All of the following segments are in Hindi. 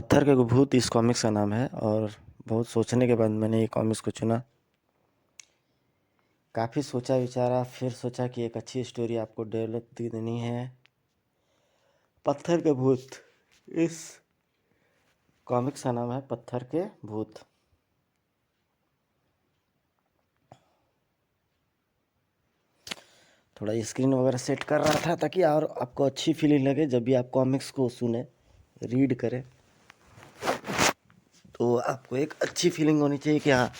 पत्थर के भूत इस कॉमिक्स का नाम है और बहुत सोचने के बाद मैंने ये कॉमिक्स को चुना। काफ़ी सोचा विचारा, फिर सोचा कि एक अच्छी स्टोरी आपको डेवलप देनी है। पत्थर के भूत, इस कॉमिक्स का नाम है पत्थर के भूत। थोड़ा स्क्रीन वगैरह सेट कर रहा था ताकि और आपको अच्छी फीलिंग लगे जब भी आप कॉमिक्स को सुने, रीड करें, तो आपको एक अच्छी फीलिंग होनी चाहिए कि हाँ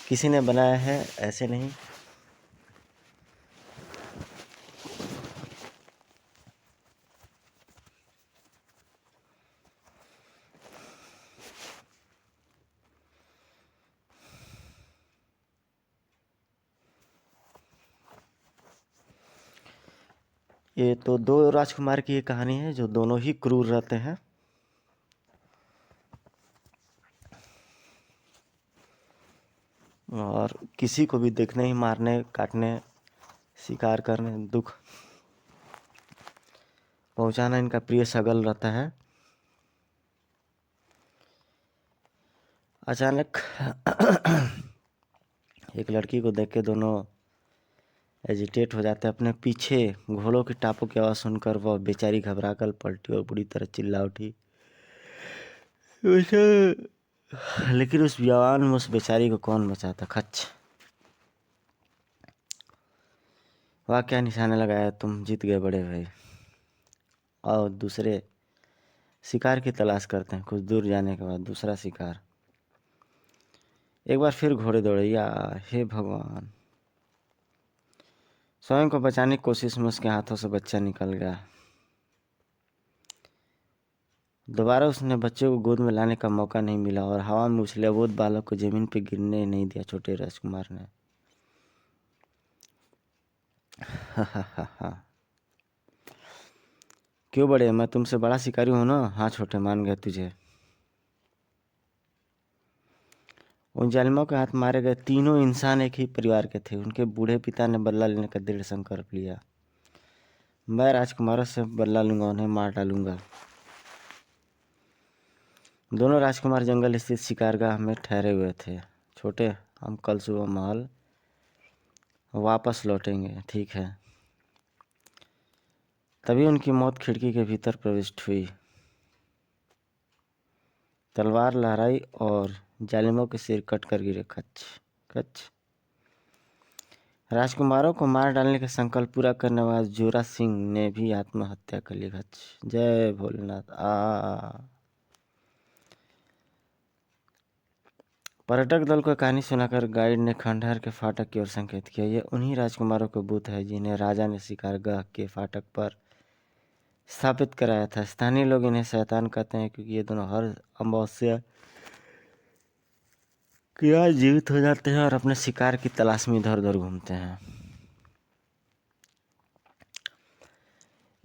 किसी ने बनाया है, ऐसे नहीं। ये तो दो राजकुमार की ये कहानी है जो दोनों ही क्रूर रहते हैं। और किसी को भी देखने ही मारने, काटने, शिकार करने, दुख पहुंचाना इनका प्रिय शगल रहता है। अचानक एक लड़की को देख के दोनों एजिटेट हो जाते हैं। अपने पीछे घोड़ों की टापों की आवाज़ सुनकर वह बेचारी घबरा कर पलटी और बुरी तरह चिल्ला उठी। लेकिन उस जवान में उस बेचारी को कौन बचाता। खच, वह क्या निशाने लगाया, तुम जीत गए बड़े भाई। और दूसरे शिकार की तलाश करते हैं। कुछ दूर जाने के बाद दूसरा शिकार। एक बार फिर घोड़े दौड़े। या हे भगवान, स्वयं को बचाने की कोशिश में उसके हाथों से बच्चा निकल गया। दोबारा उसने बच्चे को गोद में लाने का मौका नहीं मिला और हवा में उछले अबोध बालक को जमीन पर गिरने नहीं दिया छोटे राजकुमार ने। क्यों बड़े, मैं तुमसे बड़ा शिकारी हूं ना। हाँ छोटे, मान गए तुझे। उन जालिमों के हाथ मारे गए तीनों इंसान एक ही परिवार के थे। उनके बूढ़े पिता ने बदला लेने का दृढ़ संकल्प लिया। मैं राजकुमारों से बदला लूंगा, उन्हें मार डालूंगा। दोनों राजकुमार जंगल स्थित शिकारगाह में ठहरे हुए थे। छोटे, हम कल सुबह महल वापस लौटेंगे, ठीक है। तभी उनकी मौत खिड़की के भीतर प्रविष्ट हुई। तलवार लहराई और जालिमों के सिर कट कर गिरे। खच खच। राजकुमारों को मार डालने का संकल्प पूरा करने वाले जोरा सिंह ने भी आत्महत्या कर ली। खच। जय भोलेनाथ। पर्यटक दल को कहानी सुनाकर गाइड ने खंडहर के फाटक की ओर संकेत किया। ये उन्हीं राजकुमारों का बूथ है जिन्हें राजा ने शिकारगाह के फाटक पर स्थापित कराया था। स्थानीय लोग इन्हें शैतान कहते हैं क्योंकि ये दोनों हर अमावस्या के आज जीवित हो जाते हैं और अपने शिकार की तलाश में इधर उधर घूमते हैं।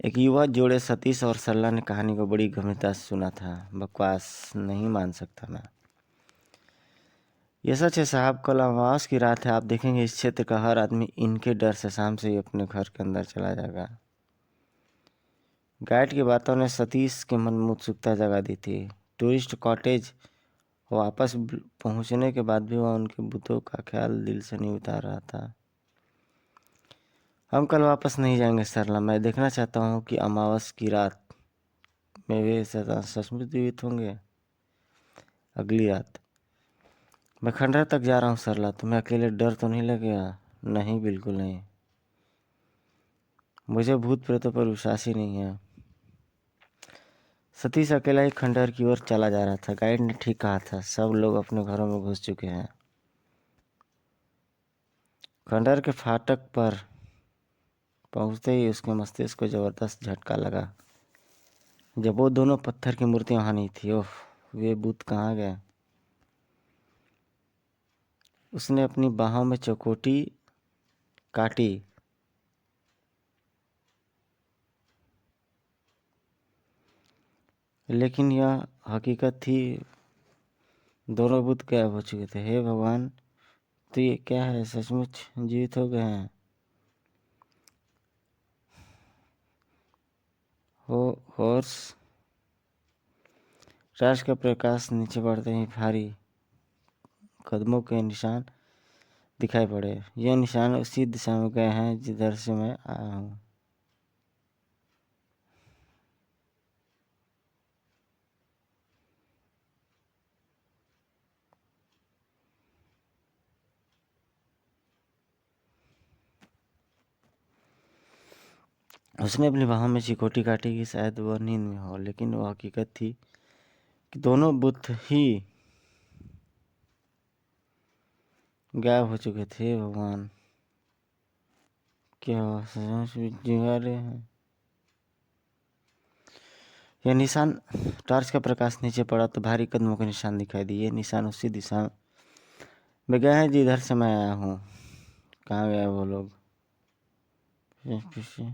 एक युवा जोड़े सतीश और सरला ने कहानी को बड़ी गंभीरता से सुना था। बकवास नहीं मान सकता मैं। ये सच है साहब, कल अमावस की रात है। आप देखेंगे इस क्षेत्र का हर आदमी इनके डर से शाम से ही अपने घर के अंदर चला जाएगा। गाइड की बातों ने सतीश के मन में उत्सुकता जगा दी थी। टूरिस्ट कॉटेज वापस पहुंचने के बाद भी वह उनके बुतों का ख्याल दिल से नहीं उतार रहा था। हम कल वापस नहीं जाएंगे सरला। मैं देखना चाहता हूँ कि अमावस की रात में वे शैतान सचमुच जीवित होंगे। अगली रात। मैं खंडहर तक जा रहा हूँ सरला, तुम्हें अकेले डर तो नहीं लगेगा? नहीं, बिल्कुल नहीं। मुझे भूत प्रेतों पर विश्वास ही नहीं है। सतीश अकेला ही खंडहर की ओर चला जा रहा था। गाइड ने ठीक कहा था, सब लोग अपने घरों में घुस चुके हैं। खंडहर के फाटक पर पहुंचते ही उसके मस्तिष्क को जबरदस्त झटका लगा। जब वो दोनों पत्थर की मूर्तियां वहां नहीं थी। ओह, वे भूत कहाँ गए? उसने अपनी बाहों में चौकोटी काटी। लेकिन यह हकीकत थी, दोनों भूत गायब हो चुके थे। हे भगवान, तो ये क्या है? सचमुच जीवित हो गए हैं? हो हॉर्स टॉर्च का प्रकाश नीचे पड़ते ही भारी कदमों के निशान दिखाई पड़े। ये निशान उसी दिशा में गए हैं जिधर से मैं आया हूँ। उसने अपनी बाहों में चिकोटी काटी कि शायद वह नींद में हो, लेकिन वह हकीकत थी कि दोनों बुत ही गायब हो चुके थे। भगवान, क्या सचमुच भी जिगा रहे हैं? यह निशान, टॉर्च का प्रकाश नीचे पड़ा तो भारी कदमों के निशान दिखाई दिए। निशान उसी दिशा में गए हैं जिधर से मैं आया हूँ। कहाँ गए वो लोग? पीछे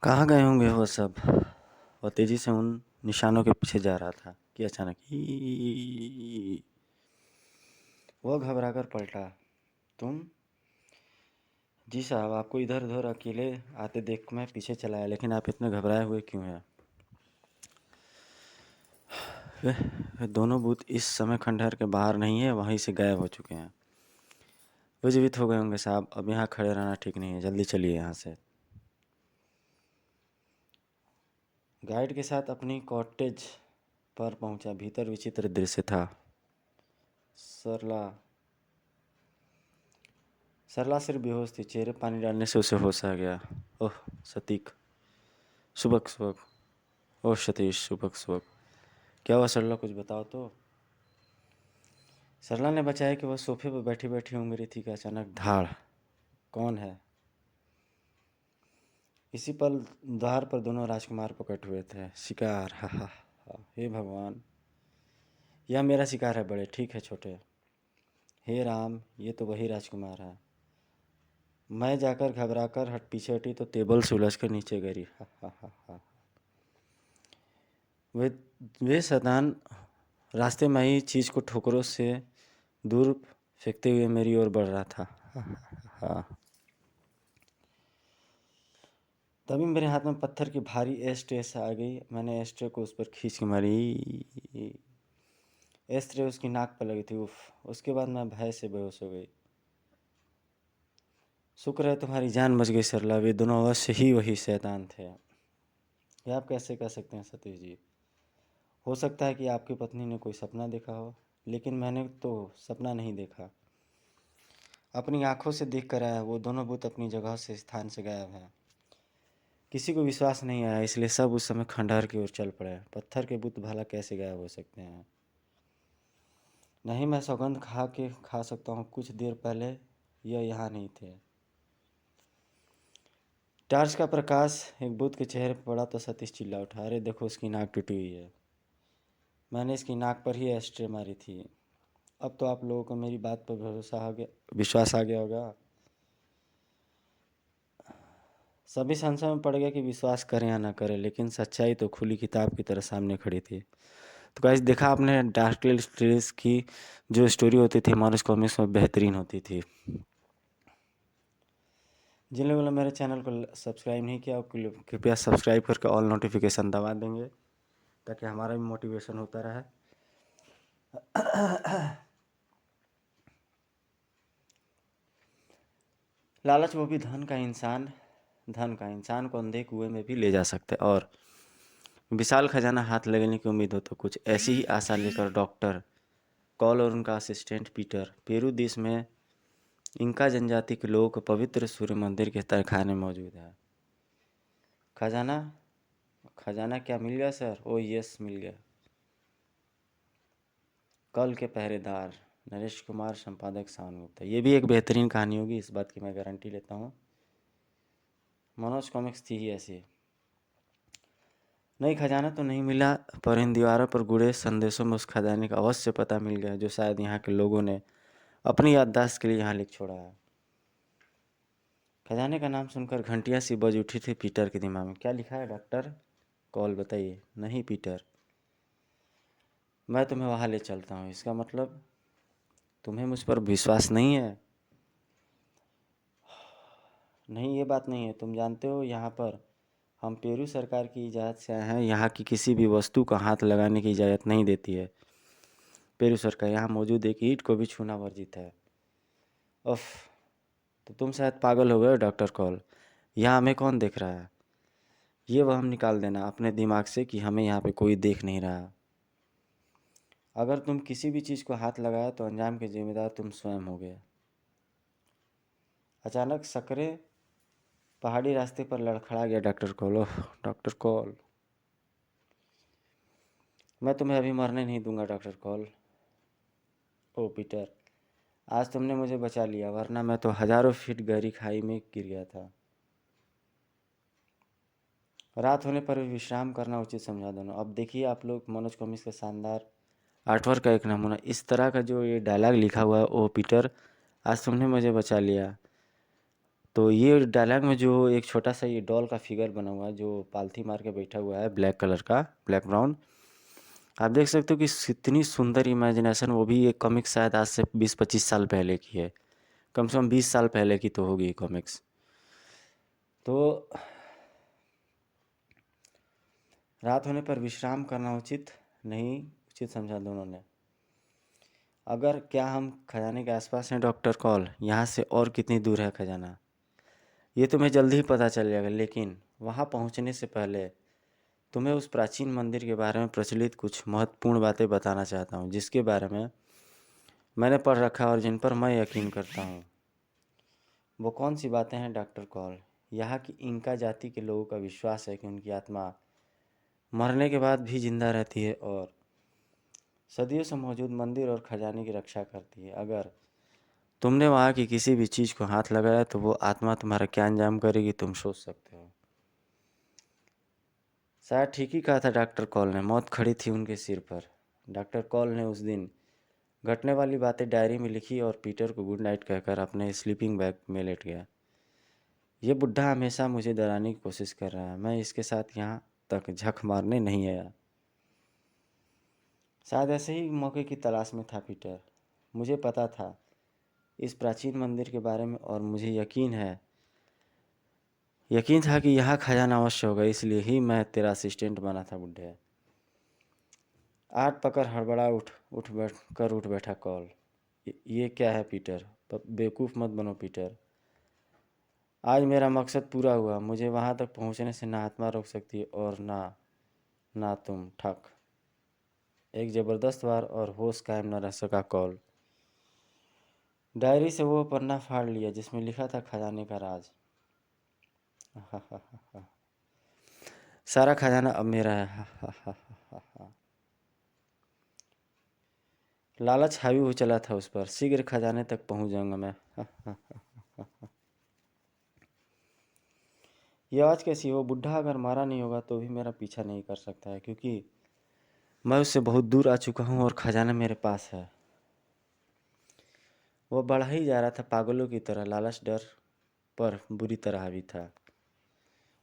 कहाँ गए होंगे वो सब? वह तेजी से उन निशानों के पीछे जा रहा था कि अचानक ही वह घबराकर पलटा। तुम? जी साहब, आपको इधर उधर अकेले आते देख मैं पीछे चला आया, लेकिन आप इतने घबराए हुए क्यों हैं? वे दोनों भूत इस समय खंडहर के बाहर नहीं है, वहीं से गायब हो चुके हैं। वे जीवित हो गए होंगे साहब। अब यहाँ खड़े रहना ठीक नहीं है, जल्दी चलिए यहाँ से। गाइड के साथ अपनी कॉटेज पर पहुंचा। भीतर विचित्र दृश्य था। सरला सिर्फ बेहोश थी। चेहरे पानी डालने से उसे होश आ गया। ओह सतीक, सुबह सुबह। ओह सतीश, सुबह सुबह। क्या हुआ सरला, कुछ बताओ तो। सरला ने बचाया कि वह सोफे पर बैठी बैठी ऊँग रही थी कि अचानक धाड़। कौन है? इसी पल द्वार पर दोनों राजकुमार प्रकट हुए थे। शिकार, हा हा हा। हे भगवान, यह मेरा शिकार है बड़े। ठीक है छोटे। हे राम, ये तो वही राजकुमार है। मैं जाकर घबराकर पीछे हटी तो टेबल से उलझकर नीचे गिरी। हा हा हा हा। वे वे शैतान रास्ते में आई चीज़ को ठोकरों से दूर फेंकते हुए मेरी ओर बढ़ रहा था। हा हा हा। तभी मेरे हाथ में पत्थर की भारी एस्ट्रे आ गई। मैंने एस्ट्रे को उस पर खींच के मारी। एस्ट्रे उसकी नाक पर लगी थी। उफ। उसके बाद मैं भय से बेहोश हो गई। शुक्र है तुम्हारी जान बच गई सरला। वे दोनों अवश्य ही वही शैतान थे। ये आप कैसे कह सकते हैं सतीश जी? हो सकता है कि आपकी पत्नी ने कोई सपना देखा हो, लेकिन मैंने तो सपना नहीं देखा। अपनी आंखों से देख कर आया। वो दोनों भूत अपनी जगह से स्थान से गायब हैं। किसी को विश्वास नहीं आया, इसलिए सब उस समय खंडहर की ओर चल पड़े। पत्थर के भूत भला कैसे गायब हो सकते हैं? नहीं, मैं सौगंध खा सकता हूँ, कुछ देर पहले यह यहाँ नहीं थे। टॉर्च का प्रकाश एक भूत के चेहरे पर पड़ा तो सतीश चिल्ला उठा। अरे देखो, उसकी नाक टूटी हुई है। मैंने इसकी नाक पर ही एस्ट्रे मारी थी। अब तो आप लोगों को मेरी बात पर भरोसा आ गया, विश्वास आ गया होगा। सभी संशय में पड़ गया कि विश्वास करें या ना करें, लेकिन सच्चाई तो खुली किताब की तरह सामने खड़ी थी। तो गाइस, देखा आपने, डार्क स्टोरीज की जो स्टोरी होती थी मानुस कॉमिक्स में, बेहतरीन होती थी। जिन लोगों ने मेरे चैनल को सब्सक्राइब नहीं किया, कृपया सब्सक्राइब करके ऑल नोटिफिकेशन दबा देंगे, ताकि हमारा भी मोटिवेशन होता रहे। लालच वो भी धन का इंसान को अंधे कुएं में भी ले जा सकता है। और विशाल खजाना हाथ लगने की उम्मीद हो तो कुछ ऐसी ही आशा लेकर डॉक्टर कॉल और उनका असिस्टेंट पीटर पेरू देश में इंका जनजाति के लोगों को पवित्र सूर्य मंदिर के तहखाने में मौजूद है। खजाना खजाना क्या मिल गया सर? ओ यस, मिल गया। कल के पहरेदार, नरेश कुमार, संपादक सावन गुप्ता। ये भी एक बेहतरीन कहानी होगी, इस बात की मैं गारंटी लेता हूँ। मनोज कॉमिक्स थी ही ऐसी। नहीं, खजाना तो नहीं मिला, पर इन दीवारों पर गुड़े संदेशों में उस खजाने का अवश्य पता मिल गया, जो शायद यहाँ के लोगों ने अपनी याददाश्त के लिए यहाँ लिख छोड़ा है। खजाने का नाम सुनकर घंटियां सी बज उठी थी पीटर के दिमाग में। क्या लिखा है डॉक्टर? कॉल बताइए। नहीं पीटर, मैं तुम्हें वहाँ ले चलता हूँ। इसका मतलब तुम्हें मुझ पर विश्वास नहीं है? नहीं, ये बात नहीं है। तुम जानते हो यहाँ पर हम पेरू सरकार की इजाज़त से आए हैं। यहाँ की किसी भी वस्तु का हाथ लगाने की इजाज़त नहीं देती है पेरू सरकार। यहाँ मौजूद एक ईंट को भी छूना वर्जित है। उफ, तो तुम शायद पागल हो गए हो डॉक्टर कॉल। यहाँ हमें कौन देख रहा है? ये वहम निकाल देना अपने दिमाग से कि हमें यहाँ पे कोई देख नहीं रहा। अगर तुम किसी भी चीज़ को हाथ लगाया तो अंजाम के जिम्मेदार तुम स्वयं हो गए। अचानक सकरे पहाड़ी रास्ते पर लड़खड़ा गया डॉक्टर कॉल। ओह डॉक्टर कॉल, मैं तुम्हें अभी मरने नहीं दूंगा डॉक्टर कॉल। ओ पीटर, आज तुमने मुझे बचा लिया, वरना मैं तो हजारों फीट गहरी खाई में गिर गया था। रात होने पर भी विश्राम करना उचित समझा दोनों। अब देखिए आप लोग मनोज कॉमिक्स का शानदार आर्टवर्क का एक नमूना। इस तरह का जो ये डायलॉग लिखा हुआ है, ओ पीटर आज तुमने मुझे बचा लिया, तो ये डायलॉग में जो एक छोटा सा ये डॉल का फिगर बना हुआ है जो पालथी मार के बैठा हुआ है, ब्लैक कलर का, ब्लैक ब्राउन, आप देख सकते हो कि कितनी सुंदर इमेजिनेशन। वो भी ये कॉमिक्स शायद आज से 20-25 साल पहले की है, कम से कम 20 साल पहले की तो होगी कॉमिक्स। तो रात होने पर विश्राम करना उचित नहीं उचित समझा दोनों ने। अगर क्या हम खजाने के आसपास हैं डॉक्टर कॉल? यहाँ से और कितनी दूर है खजाना? ये तुम्हें जल्दी ही पता चल जाएगा, लेकिन वहाँ पहुँचने से पहले तुम्हें उस प्राचीन मंदिर के बारे में प्रचलित कुछ महत्वपूर्ण बातें बताना चाहता हूँ, जिसके बारे में मैंने पढ़ रखा है और जिन पर मैं यकीन करता हूँ। वो कौन सी बातें हैं डॉक्टर कॉल? यहाँ की इंका जाति के लोगों का विश्वास है कि उनकी आत्मा मरने के बाद भी जिंदा रहती है और सदियों से मौजूद मंदिर और खजाने की रक्षा करती है। अगर तुमने वहाँ की किसी भी चीज़ को हाथ लगाया तो वो आत्मा तुम्हारा क्या अंजाम करेगी तुम सोच सकते हो। शायद ठीक ही कहा था डॉक्टर कॉल ने। मौत खड़ी थी उनके सिर पर। डॉक्टर कॉल ने उस दिन घटने वाली बातें डायरी में लिखी और पीटर को गुड नाइट कहकर अपने स्लीपिंग बैग में लेट गया। ये बुढ़ा हमेशा मुझे डराने की कोशिश कर रहा है। मैं इसके साथ यहाँ तक झक मारने नहीं आया। शायद ऐसे ही मौके की तलाश में था पीटर। मुझे पता था इस प्राचीन मंदिर के बारे में और मुझे यकीन था कि यहाँ खजाना अवश्य होगा, इसलिए ही मैं तेरा असिस्टेंट बना था बुढ़े। आठ पकड़ हड़बड़ा उठ बैठा कॉल। ये क्या है पीटर? बेवकूफ़ मत बनो पीटर। आज मेरा मकसद पूरा हुआ। मुझे वहाँ तक पहुँचने से ना आत्मा रोक सकती और ना तुम। ठक एक ज़बरदस्त वार और होश कायम न रह सका कॉल। डायरी से वो पन्ना फाड़ लिया जिसमें लिखा था खजाने का राज। सारा खजाना अब मेरा है। लालच हावी हो चला था उस पर। शीघ्र खजाने तक पहुंच जाऊंगा मैं। ये आवाज़ कैसी? वो बुढ़ा अगर मारा नहीं होगा तो भी मेरा पीछा नहीं कर सकता है, क्योंकि मैं उससे बहुत दूर आ चुका हूँ और खजाना मेरे पास है। वो बढ़ा ही जा रहा था पागलों की तरह। लालच डर पर बुरी तरह हावी था।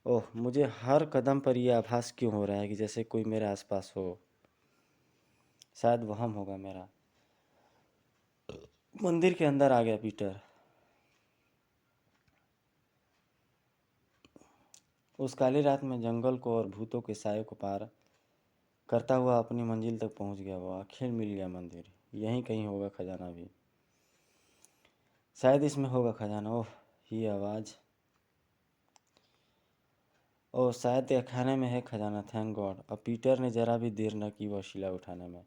ओह, मुझे हर कदम पर यह आभास क्यों हो रहा है कि जैसे कोई मेरे आसपास हो। शायद वहम होगा मेरा। मंदिर के अंदर आ गया पीटर। उस काली रात में जंगल को और भूतों के साय को पार करता हुआ अपनी मंजिल तक पहुंच गया। वो आखिर मिल गया मंदिर। यहीं कहीं होगा खजाना भी। शायद इसमें होगा खजाना। ओह, ये आवाज़। ओह, शायद यह खाने में है खजाना। Thank God. अब पीटर ने जरा भी देर न की वह उठाने में।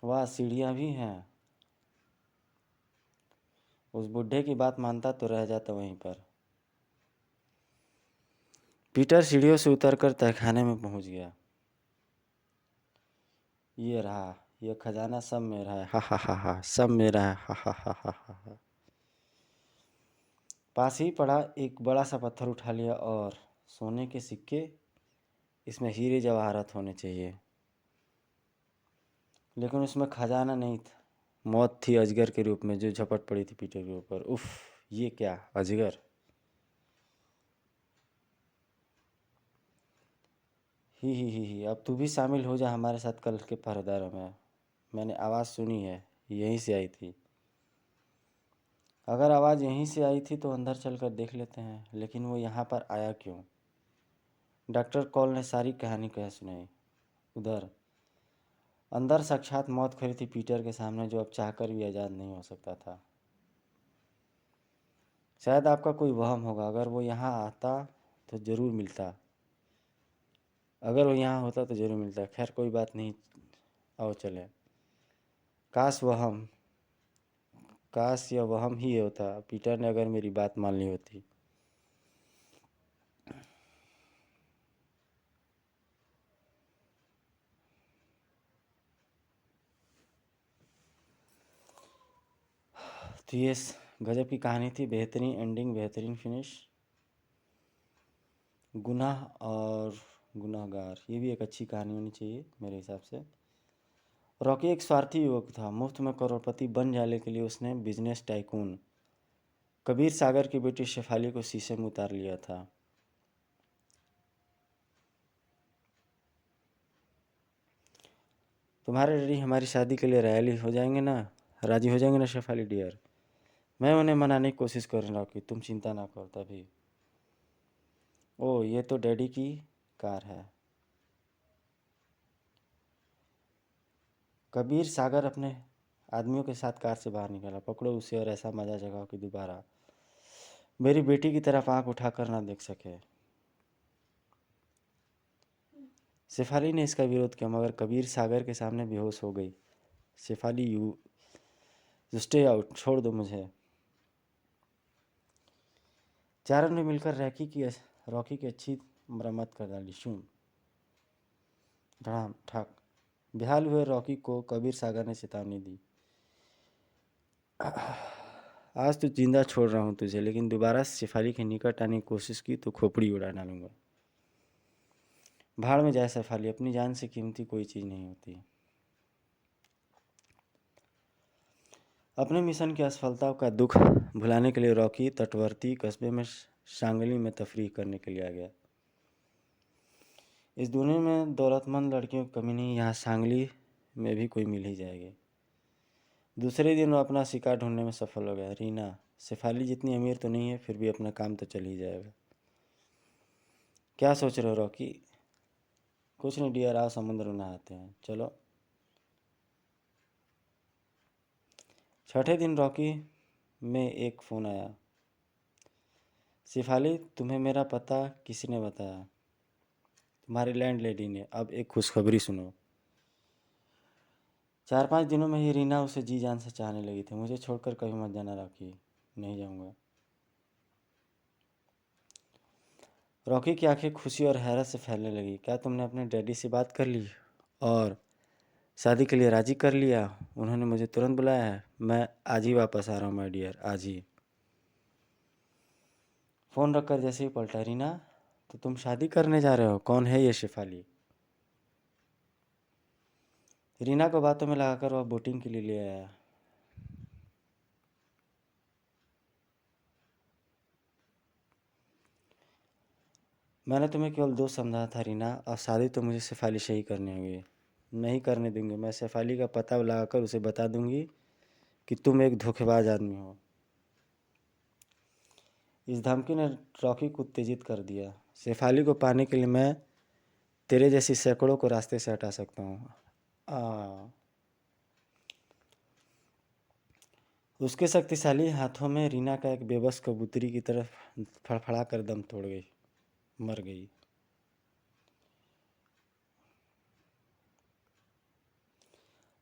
वाह, सीढ़ियाँ भी हैं। उस बुढ़े की बात मानता तो रह जाता वहीं पर। पीटर सीढ़ियों से उतरकर तहखाने में पहुंच गया। ये रहा, ये खजाना सब मेरा है। हा हा हा हा, सब मेरा है। हा हा हा हा हा हा। पास ही पड़ा एक बड़ा सा पत्थर उठा लिया और सोने के सिक्के, इसमें हीरे जवाहरात होने चाहिए। लेकिन उसमें खजाना नहीं था। मौत थी अजगर के रूप में जो झपट पड़ी थी पीटर के ऊपर। उफ, ये क्या अजगर? ही, अब तू भी शामिल हो जा हमारे साथ कल के पहरेदारों में। मैंने आवाज़ सुनी है, यहीं से आई थी। अगर आवाज़ यहीं से आई थी तो अंदर चलकर देख लेते हैं, लेकिन वो यहाँ पर आया क्यों? डॉक्टर कॉल ने सारी कहानी कह सुनाई। उधर अंदर साक्षात मौत खड़ी थी पीटर के सामने, जो अब चाहकर भी आज़ाद नहीं हो सकता था। शायद आपका कोई वहम होगा, अगर वो यहाँ आता तो ज़रूर मिलता। अगर वो यहाँ होता तो ज़रूर मिलता। खैर कोई बात नहीं, आओ चले। काश वहम, काश यह वहम ही होता। पीटर ने अगर मेरी बात मान ली होती। तो ये गजब की कहानी थी, बेहतरीन एंडिंग, बेहतरीन फिनिश। गुनाह और गुनाहगार, ये भी एक अच्छी कहानी होनी चाहिए मेरे हिसाब से। रॉकी एक स्वार्थी युवक था, मुफ्त में करोड़पति बन जाने के लिए उसने बिजनेस टाइकून कबीर सागर की बेटी शेफाली को शीशे में उतार लिया था। तुम्हारे डैडी हमारी शादी के लिए राजी हो जाएंगे ना? राजी हो जाएंगे ना शेफाली डियर? मैं उन्हें मनाने की कोशिश कर रहा हूँ कि तुम चिंता ना करो। तभी ओ, ये तो डैडी की कार है। कबीर सागर अपने आदमियों के साथ कार से बाहर निकला। पकड़ो उसे और ऐसा मजा जगाओ कि दोबारा मेरी बेटी की तरफ आंख उठाकर ना देख सके। शेफाली ने इसका विरोध किया, मगर कबीर सागर के सामने बेहोश हो गई। शेफाली, यू स्टे आउट, छोड़ दो मुझे। चारों ने मिलकर रॉकी की अच्छी मरम्मत कर डाली। शूम, धड़ाम, ठाक। बेहाल हुए रॉकी को कबीर सागर ने चेतावनी दी। आज तो जिंदा छोड़ रहा हूँ तुझे, लेकिन दोबारा शेफाली के निकट आने की कोशिश की तो खोपड़ी उड़ा डालूंगा। भाड़ में जाए शेफाली, अपनी जान से कीमती कोई चीज़ नहीं होती। अपने मिशन की असफलता का दुख भुलाने के लिए रॉकी तटवर्ती कस्बे में सांगली में तफरीह करने के लिए आ गया। इस दुनिया में दौलतमंद लड़कियों की कमी नहीं, यहाँ सांगली में भी कोई मिल ही जाएगी। दूसरे दिन वो अपना शिकार ढूंढने में सफल हो गया। रीना, शेफाली जितनी अमीर तो नहीं है, फिर भी अपना काम तो चल ही जाएगा। क्या सोच रहे हो रॉकी? कुछ नहीं डियर, आओ समुद्र में नहाते हैं, चलो। छठे दिन रॉकी में एक फ़ोन आया। शेफाली, तुम्हें मेरा पता किसी ने बताया? तुम्हारी लैंडलेडी ने। अब एक खुशखबरी सुनो। 4-5 दिनों में ही रीना उसे जी जान से चाहने लगी थी। मुझे छोड़कर कभी मत जाना रॉकी। नहीं जाऊंगा। रॉकी की आंखें खुशी और हैरत से फैलने लगी। क्या तुमने अपने डैडी से बात कर ली और शादी के लिए राजी कर लिया? उन्होंने मुझे तुरंत बुलाया है। मैं आज ही वापस आ रहा हूँ माय डियर, आज ही। फ़ोन रखकर जैसे ही पलटा, रीना, तो तुम शादी करने जा रहे हो? कौन है ये शेफाली? रीना को बातों में लगाकर वह बोटिंग के लिए ले आया। मैंने तुम्हें केवल दोस्त समझा था रीना, और शादी तो मुझे शेफाली से ही करनी होगी। नहीं करने दूंगी। मैं शेफाली का पता लगाकर उसे बता दूंगी कि तुम एक धोखेबाज आदमी हो। इस धमकी ने रॉकी को उत्तेजित कर दिया। शेफाली को पाने के लिए मैं तेरे जैसी सैकड़ों को रास्ते से हटा सकता हूँ। उसके शक्तिशाली हाथों में रीना का एक बेबस कबूतरी की तरफ फड़फड़ा कर दम तोड़ गई, मर गई।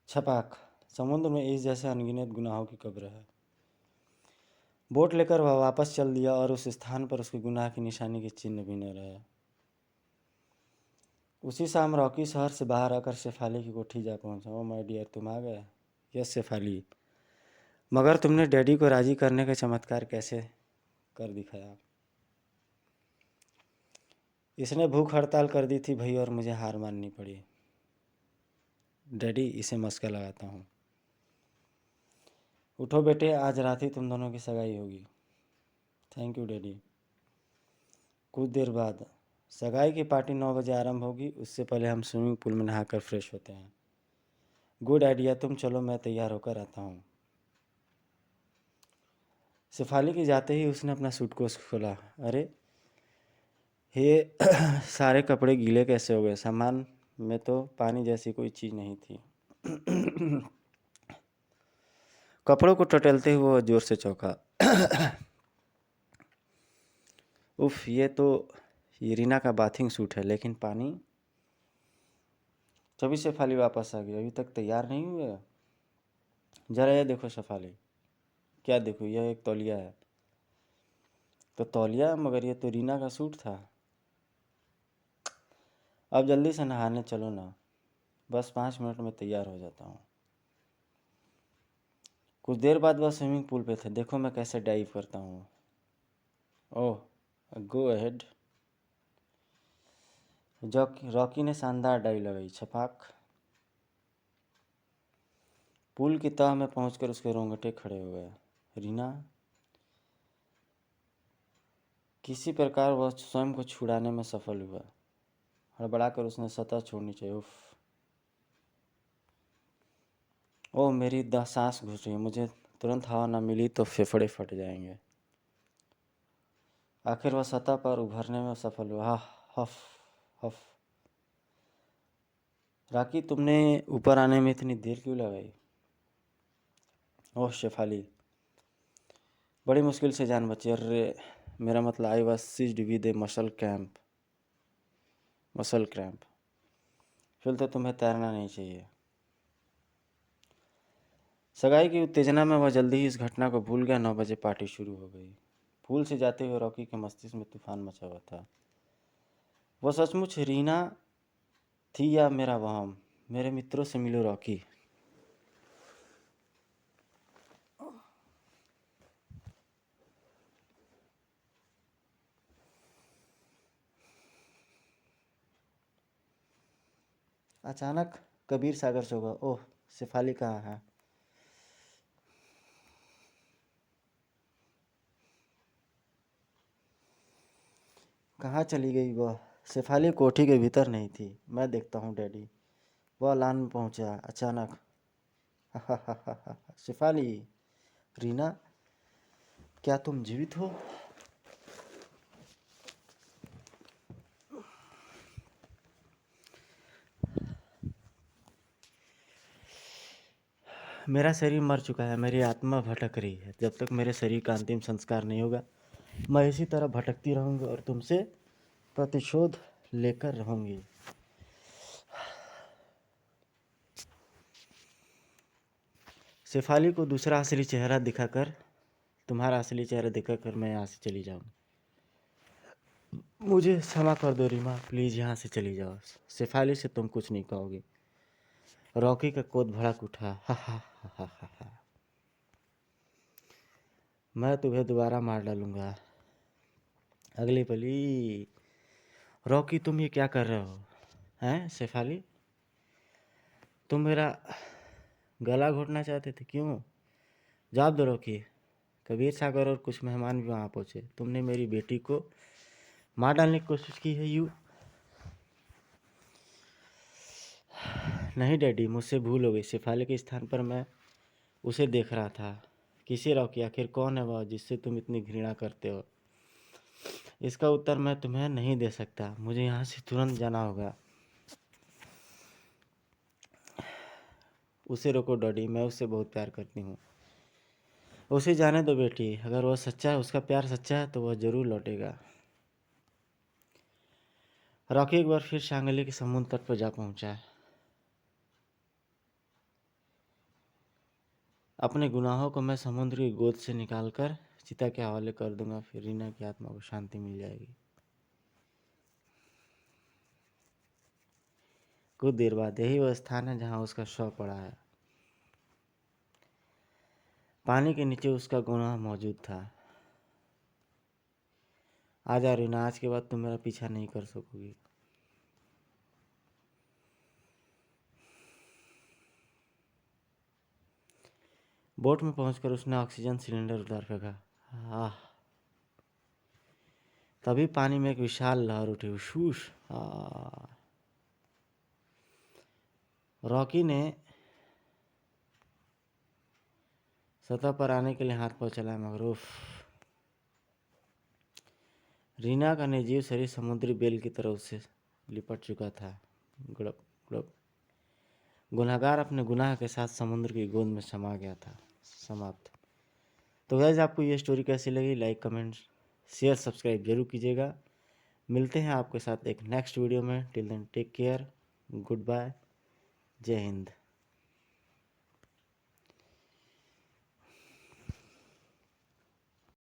छपाक, समुद्र में इस जैसे अनगिनत गुनाहों की कब्र है। बोट लेकर वह वापस चल दिया और उस स्थान पर उसके गुनाह की निशानी के चिन्ह भी न रहे। उसी शाम रॉकी शहर से बाहर आकर शेफाली की कोठी जा पहुंचा। ओ माय डियर, तुम आ गए? यस शेफाली, मगर तुमने डैडी को राजी करने का चमत्कार कैसे कर दिखाया? इसने भूख हड़ताल कर दी थी भाई, और मुझे हार माननी पड़ी। डैडी, इसे मस्का लगाता हूँ। उठो बेटे, आज रात ही तुम दोनों की सगाई होगी। Thank you daddy. कुछ देर बाद सगाई की पार्टी 9 बजे आरंभ होगी, उससे पहले हम स्विमिंग पूल में नहाकर फ्रेश होते हैं। गुड आइडिया, तुम चलो, मैं तैयार होकर आता हूँ। शेफाली के जाते ही उसने अपना सूटकेस खोला। अरे ये सारे कपड़े गीले कैसे हो गए? सामान में तो पानी जैसी कोई चीज़ नहीं थी। कपड़ों को टटोलते हुए वह जोर से चौंका। उफ, ये तो रीना का बाथिंग सूट है, लेकिन पानी। तभी शेफाली वापस आ गई। अभी तक तैयार नहीं हुए? जरा ये देखो शेफाली। क्या देखो? यह एक तौलिया है। तो तौलिया? मगर ये तो रीना का सूट था। अब जल्दी से नहाने चलो ना। बस 5 मिनट में तैयार हो जाता हूँ। कुछ देर बाद वह स्विमिंग पूल पे थे। देखो मैं कैसे डाइव करता हूँ। ओह, गो अहेड। रॉकी ने शानदार डाइव लगाई। छपाक। पूल की तह में पहुंचकर उसके रोंगटे खड़े हो गए। रीना। किसी प्रकार वह स्वयं को छुड़ाने में सफल हुआ। हड़बड़ाकर उसने सतह छोड़नी चाहिए। उफ। ओह, मेरी सांस घुस रही है। मुझे तुरंत हवा न मिली तो फेफड़े फट जाएंगे। आखिर वह सतह पर उभरने में सफल हुआ। हफ हफ। राकी, तुमने ऊपर आने में इतनी देर क्यों लगाई? ओह शेफाली, बड़ी मुश्किल से जान बची। अरे मेरा मतलब I was seized with a muscle cramp. फिर तो तुम्हें तैरना नहीं चाहिए। सगाई की उत्तेजना में वह जल्दी ही इस घटना को भूल गया। 9 बजे पार्टी शुरू हो गई। पूल से जाते हुए रॉकी के मस्तिष्क में तूफान मचा हुआ था। वह सचमुच रीना थी या मेरा वहम? मेरे मित्रों से मिलो रॉकी। अचानक कबीर सागर से होगा। ओह, शेफाली कहाँ है? कहाँ चली गई वह? शेफाली कोठी के भीतर नहीं थी। मैं देखता हूँ डैडी। वह लान में पहुंचा अचानक। शेफाली। रीना, क्या तुम जीवित हो? मेरा शरीर मर चुका है, मेरी आत्मा भटक रही है। जब तक मेरे शरीर का अंतिम संस्कार नहीं होगा, मैं इसी तरह भटकती रहूंगी और तुमसे प्रतिशोध लेकर रहूंगी। शेफाली को दूसरा असली चेहरा दिखाकर, तुम्हारा असली चेहरा दिखाकर मैं यहाँ से चली जाऊँ। मुझे क्षमा कर दो रीमा, प्लीज़ यहाँ से चली जाओ। शेफाली से तुम कुछ नहीं कहोगे। रॉकी का क्रोध भड़क उठा। हा हा हा हा हा हा। मैं तुम्हें दोबारा मार डालूंगा। अगली पली। रॉकी, तुम ये क्या कर रहे हो? हैं शेफाली, तुम मेरा गला घोटना चाहते थे, क्यों? जवाब दो रॉकी। कबीर सागर और कुछ मेहमान भी वहाँ पहुँचे। तुमने मेरी बेटी को मार डालने की कोशिश की है यू? नहीं डैडी, मुझसे भूल हो गई। शेफाली के स्थान पर मैं उसे देख रहा था। किसे रॉकी? आखिर कौन है वह जिससे तुम इतनी घृणा करते हो? इसका उत्तर मैं तुम्हें नहीं दे सकता। मुझे यहाँ से तुरंत जाना होगा। उसे रोको डैडी, मैं उससे बहुत प्यार करती हूँ। उसे जाने दो बेटी। अगर वह सच्चा है, उसका प्यार सच्चा है, तो वह जरूर लौटेगा। रॉकी एक बार फिर शांगली के समुद्र तट पर जा पहुंचा। अपने गुनाहों को मैं समुद्र की गोद से निकालकर चिता के हवाले कर दूंगा, फिर रीना की आत्मा को शांति मिल जाएगी। कुछ देर बाद यही वह स्थान है जहां उसका शव पड़ा है। पानी के नीचे उसका गुनाह मौजूद था। आजा रीना, आज के बाद तुम मेरा पीछा नहीं कर सकोगी। बोट में पहुंचकर उसने ऑक्सीजन सिलेंडर उतार फेंका। आह, तभी पानी में एक विशाल लहर उठी। उशूश। रॉकी ने सतह पर आने के लिए हाथ पांव चलाया, मगर उफ। रीना का निर्जीव शरीर समुद्री बेल की तरह उससे लिपट चुका था। गुड़प गुड़प। गुनहगार अपने गुनाह के साथ समुद्र की गोंद में समा गया था। समाप्त। तो गाइस, आपको ये स्टोरी कैसी लगी? लाइक, कमेंट, शेयर, सब्सक्राइब जरूर कीजिएगा। मिलते हैं आपके साथ एक नेक्स्ट वीडियो में। Till then take care, good bye, जय हिंद।